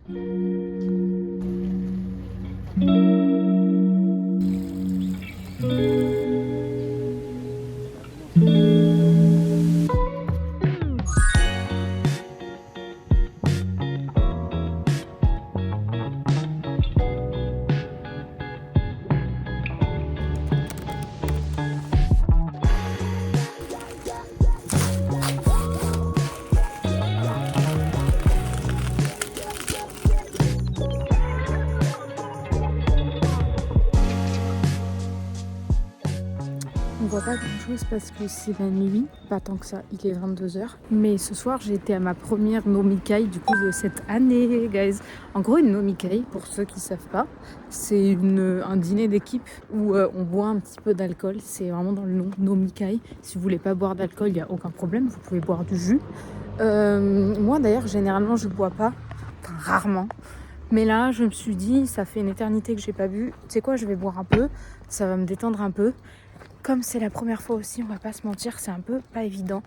On voit pas grand chose parce que c'est la nuit, pas tant que ça, il est 22h. Mais ce soir j'ai été à ma première nomikai du coup de cette année, guys. En gros une nomikai, pour ceux qui savent pas, c'est un dîner d'équipe où on boit un petit peu d'alcool. C'est vraiment dans le nom, nomikai. Si vous voulez pas boire d'alcool, il n'y a aucun problème, vous pouvez boire du jus. Moi d'ailleurs généralement je bois pas, enfin rarement. Mais là je me suis dit, ça fait une éternité que j'ai pas bu, tu sais quoi, je vais boire un peu, ça va me détendre un peu. Comme c'est la première fois aussi, on va pas se mentir, c'est un peu pas évident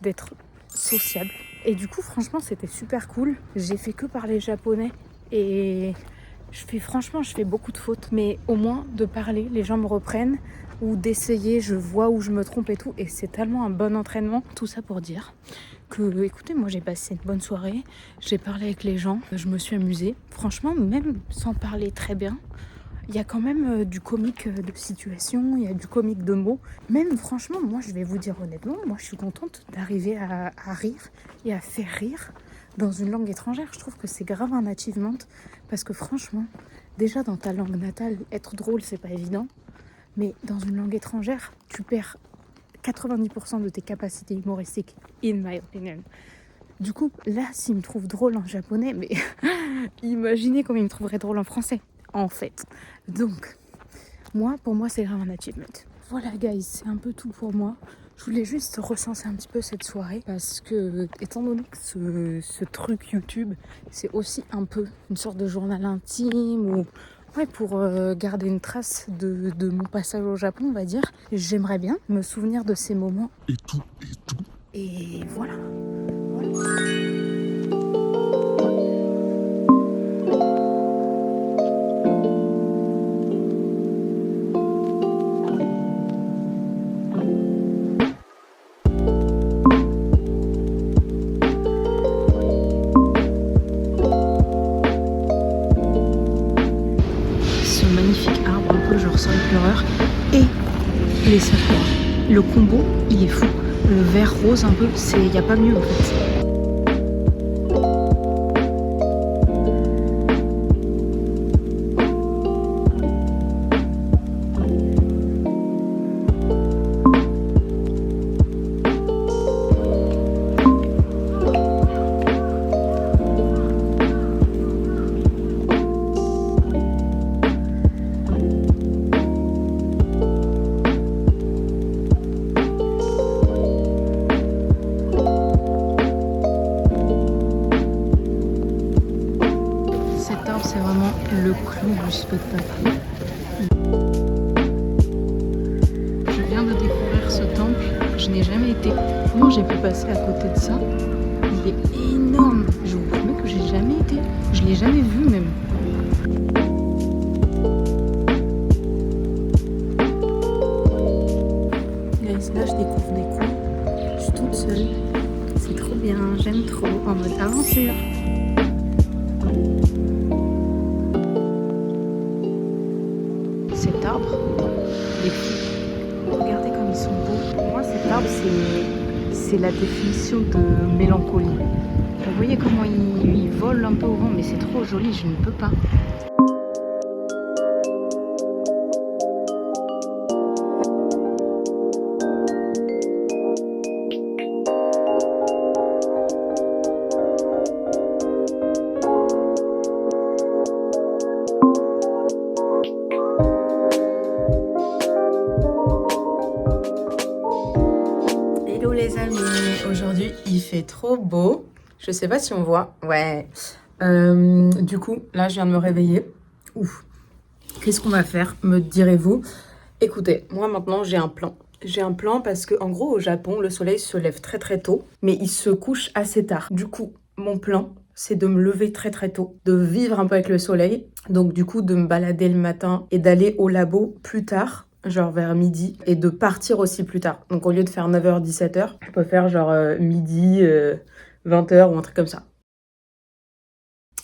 d'être sociable. Et du coup, franchement, c'était super cool. J'ai fait que parler japonais et je fais beaucoup de fautes. Mais au moins, de parler, les gens me reprennent ou d'essayer, je vois où je me trompe et tout. Et c'est tellement un bon entraînement. Tout ça pour dire que, écoutez, moi j'ai passé une bonne soirée. J'ai parlé avec les gens, je me suis amusée. Franchement, même sans parler très bien, il y a quand même du comique de situation, il y a du comique de mots. Même franchement, moi je vais vous dire honnêtement, moi je suis contente d'arriver à rire et à faire rire dans une langue étrangère. Je trouve que c'est grave un achievement parce que franchement, déjà dans ta langue natale, être drôle c'est pas évident. Mais dans une langue étrangère, tu perds 90% de tes capacités humoristiques, in my opinion. Du coup, là, s'il me trouve drôle en japonais, mais imaginez comment il me trouverait drôle en français. En fait. Donc, pour moi, c'est grave un achievement. Voilà, guys, c'est un peu tout pour moi. Je voulais juste recenser un petit peu cette soirée parce que, étant donné que ce truc YouTube, c'est aussi un peu une sorte de journal intime ou pour garder une trace de mon passage au Japon, on va dire. J'aimerais bien me souvenir de ces moments. Et tout. Et voilà. Et les sapeurs. Le combo, il est fou. Le vert rose un peu, il n'y a pas mieux en fait. C'est vraiment le clou du spectacle. Je viens de découvrir ce temple, je n'ai jamais été. Comment j'ai pu passer à côté de ça? Il est énorme. Je vous promets que j'ai jamais été. Je l'ai jamais vu même. Là, je découvre des coins. Je suis toute seule. C'est trop bien, j'aime trop. En mode aventure. Cet arbre, les fous, regardez comme ils sont beaux. Pour moi, cet arbre, c'est la définition de mélancolie. Vous voyez comment il vole un peu au vent, mais c'est trop joli, je ne peux pas. Les amis, aujourd'hui il fait trop beau, je sais pas si on voit, ouais, du coup là je viens de me réveiller. Ouf, qu'est-ce qu'on va faire, me direz-vous? Écoutez, moi maintenant j'ai un plan parce que en gros au Japon le soleil se lève très très tôt mais il se couche assez tard. Du coup mon plan c'est de me lever très très tôt, de vivre un peu avec le soleil. Donc du coup, de me balader le matin et d'aller au labo plus tard, genre vers midi, et de partir aussi plus tard. Donc au lieu de faire 9h, 17h, je peux faire genre midi, 20h ou un truc comme ça.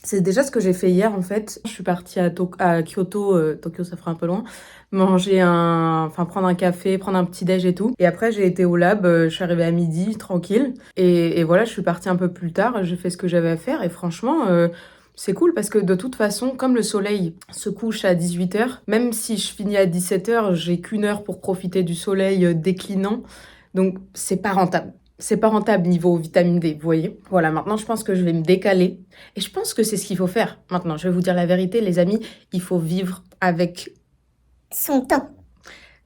C'est déjà ce que j'ai fait hier en fait. Je suis partie à Kyoto, Tokyo ça fera un peu loin, prendre un café, prendre un petit déj et tout. Et après j'ai été au lab, je suis arrivée à midi, tranquille. Et voilà, je suis partie un peu plus tard, j'ai fait ce que j'avais à faire et franchement, c'est cool parce que de toute façon, comme le soleil se couche à 18h, même si je finis à 17h, j'ai qu'une heure pour profiter du soleil déclinant. Donc c'est pas rentable. C'est pas rentable niveau vitamine D, vous voyez. Voilà, maintenant je pense que je vais me décaler. Et je pense que c'est ce qu'il faut faire. Maintenant, je vais vous dire la vérité, les amis, il faut vivre avec son temps.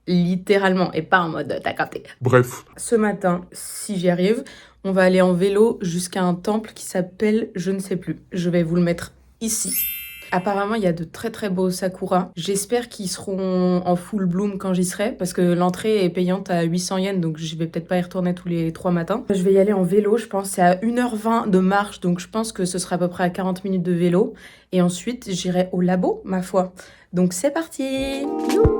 Littéralement, et pas en mode t'as capté. Bref. Ce matin, si j'y arrive, on va aller en vélo jusqu'à un temple qui s'appelle je ne sais plus. Je vais vous le mettre ici. Apparemment, il y a de très très beaux sakura. J'espère qu'ils seront en full bloom quand j'y serai, parce que l'entrée est payante à 800 yens, donc je vais peut-être pas y retourner tous les 3 matins. Je vais y aller en vélo, je pense, c'est à 1h20 de marche, donc je pense que ce sera à peu près à 40 minutes de vélo. Et ensuite, j'irai au labo, ma foi. Donc c'est parti! Youhou.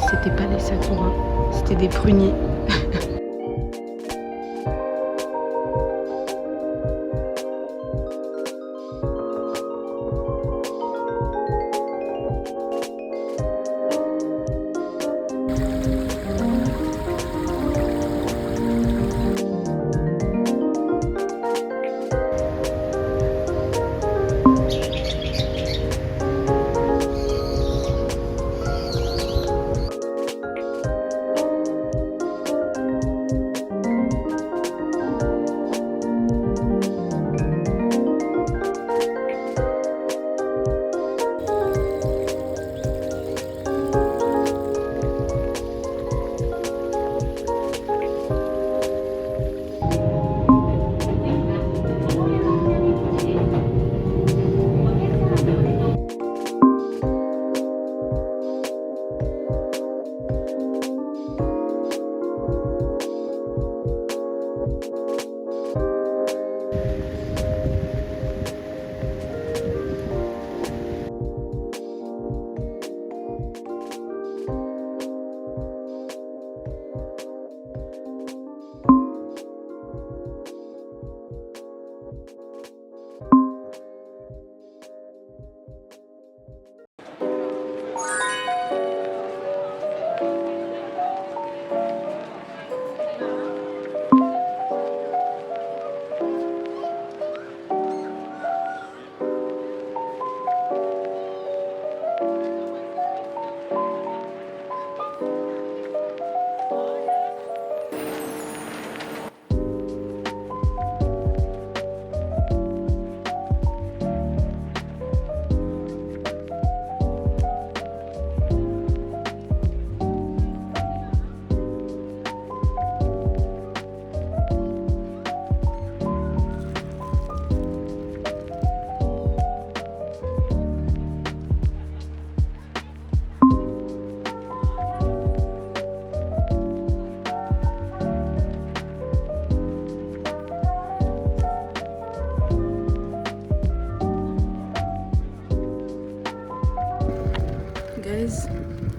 C'était pas des sakura, c'était des pruniers.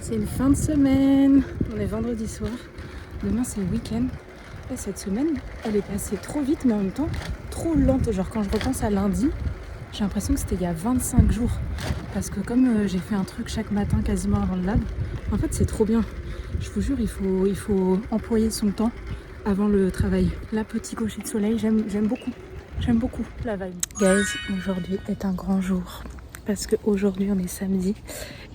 C'est une fin de semaine, on est vendredi soir, demain c'est le week-end. Et cette semaine, elle est passée trop vite mais en même temps trop lente. Genre quand je repense à lundi, j'ai l'impression que c'était il y a 25 jours. Parce que comme j'ai fait un truc chaque matin quasiment avant le lab, en fait c'est trop bien. Je vous jure, il faut employer son temps avant le travail. Là, petit coucher de soleil, j'aime beaucoup. J'aime beaucoup la vibe. Guys, aujourd'hui est un grand jour. parce qu'aujourd'hui on est samedi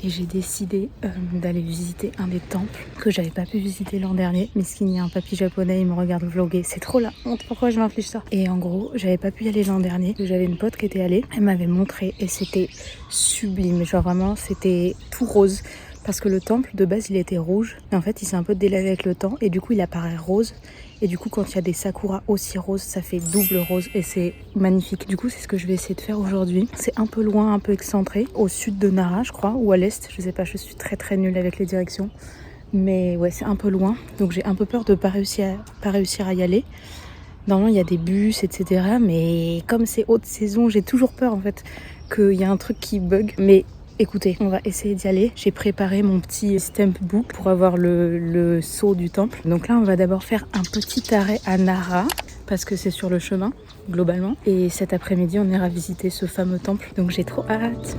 et j'ai décidé d'aller visiter un des temples que j'avais pas pu visiter l'an dernier. Miskin, il y a un papy japonais, il me regarde vlogger, c'est trop la honte, pourquoi je m'inflige ça? Et en gros, j'avais pas pu y aller l'an dernier, j'avais une pote qui était allée, elle m'avait montré et c'était sublime, genre vraiment c'était tout rose. Parce que le temple de base il était rouge, mais en fait il s'est un peu délavé avec le temps et du coup il apparaît rose. Et du coup, quand il y a des sakuras aussi roses, ça fait double rose et c'est magnifique. Du coup, c'est ce que je vais essayer de faire aujourd'hui. C'est un peu loin, un peu excentré, au sud de Nara, je crois, ou à l'est. Je sais pas, je suis très nulle avec les directions. Mais ouais, c'est un peu loin. Donc j'ai un peu peur de pas réussir à y aller. Normalement, il y a des bus, etc. Mais comme c'est haute saison, j'ai toujours peur en fait qu'il y a un truc qui bug. Mais écoutez, on va essayer d'y aller. J'ai préparé mon petit stamp book pour avoir le sceau du temple. Donc là, on va d'abord faire un petit arrêt à Nara parce que c'est sur le chemin, globalement. Et cet après-midi, on ira visiter ce fameux temple. Donc j'ai trop hâte.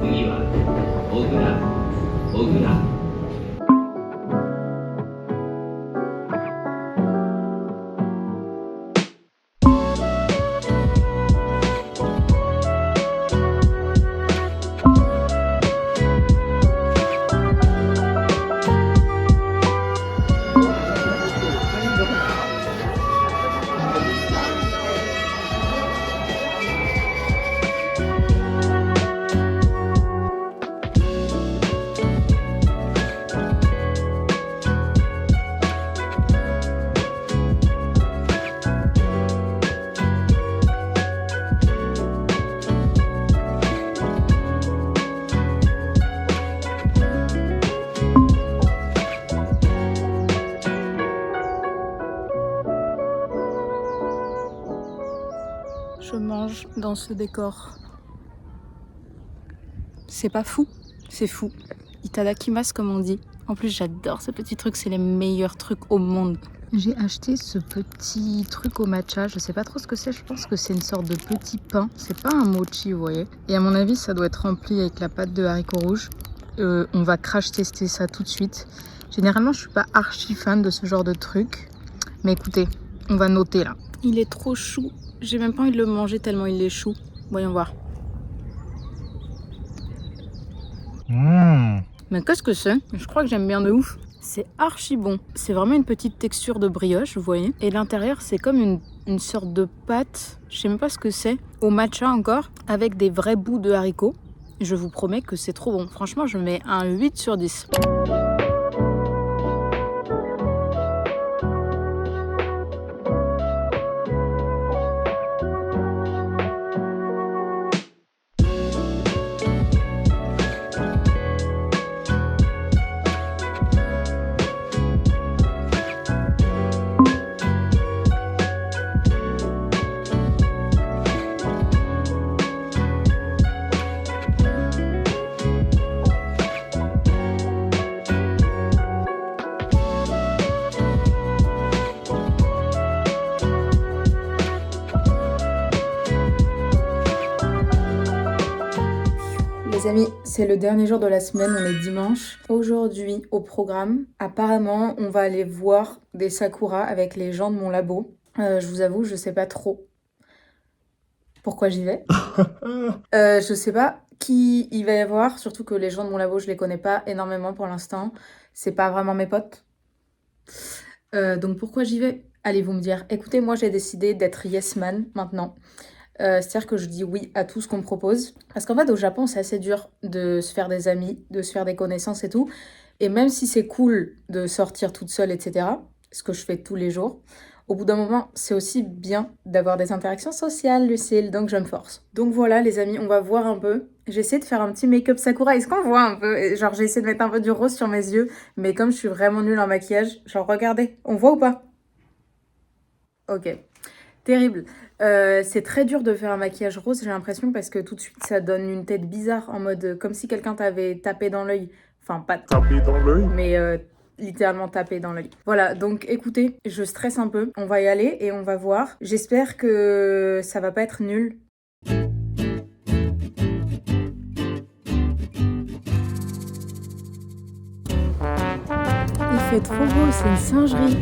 Je mange dans ce décor. C'est pas fou, c'est fou. Itadakimasu comme on dit. En plus j'adore ce petit truc, c'est les meilleurs trucs au monde. J'ai acheté ce petit truc au matcha, je sais pas trop ce que c'est, je pense que c'est une sorte de petit pain. C'est pas un mochi, vous voyez. Et à mon avis ça doit être rempli avec la pâte de haricots rouges. On va crash tester ça tout de suite. Généralement je suis pas archi fan de ce genre de truc. Mais écoutez, on va noter là. Il est trop chou. J'ai même pas envie de le manger tellement il est chou. Voyons voir. Mais qu'est-ce que c'est? Je crois que j'aime bien de ouf. C'est archi bon. C'est vraiment une petite texture de brioche, vous voyez. Et l'intérieur, c'est comme une sorte de pâte. Je sais même pas ce que c'est. Au matcha encore, avec des vrais bouts de haricots. Je vous promets que c'est trop bon. Franchement, je mets un 8 sur 10. Les amis, c'est le dernier jour de la semaine, on est dimanche. Aujourd'hui, au programme, apparemment, on va aller voir des sakuras avec les gens de mon labo. Je vous avoue, je sais pas trop pourquoi j'y vais. Je sais pas qui il va y avoir, surtout que les gens de mon labo, je les connais pas énormément pour l'instant. C'est pas vraiment mes potes. Donc pourquoi j'y vais? Allez, vous me dire. Écoutez, moi j'ai décidé d'être yes man maintenant. C'est-à-dire que je dis oui à tout ce qu'on me propose. Parce qu'en fait, au Japon, c'est assez dur de se faire des amis, de se faire des connaissances et tout. Et même si c'est cool de sortir toute seule, etc., ce que je fais tous les jours, au bout d'un moment, c'est aussi bien d'avoir des interactions sociales, Lucille. Donc, je me force. Donc voilà, les amis, on va voir un peu. J'ai essayé de faire un petit make-up Sakura. Est-ce qu'on voit un peu? Genre, j'ai essayé de mettre un peu du rose sur mes yeux. Mais comme je suis vraiment nulle en maquillage, genre, regardez. On voit ou pas? Ok. Terrible. C'est très dur de faire un maquillage rose, j'ai l'impression, parce que tout de suite, ça donne une tête bizarre, en mode comme si quelqu'un t'avait tapé dans l'œil. Enfin, pas tapé dans l'œil, mais littéralement tapé dans l'œil. Voilà, donc écoutez, je stresse un peu. On va y aller et on va voir. J'espère que ça va pas être nul. Il fait trop beau, c'est une singerie.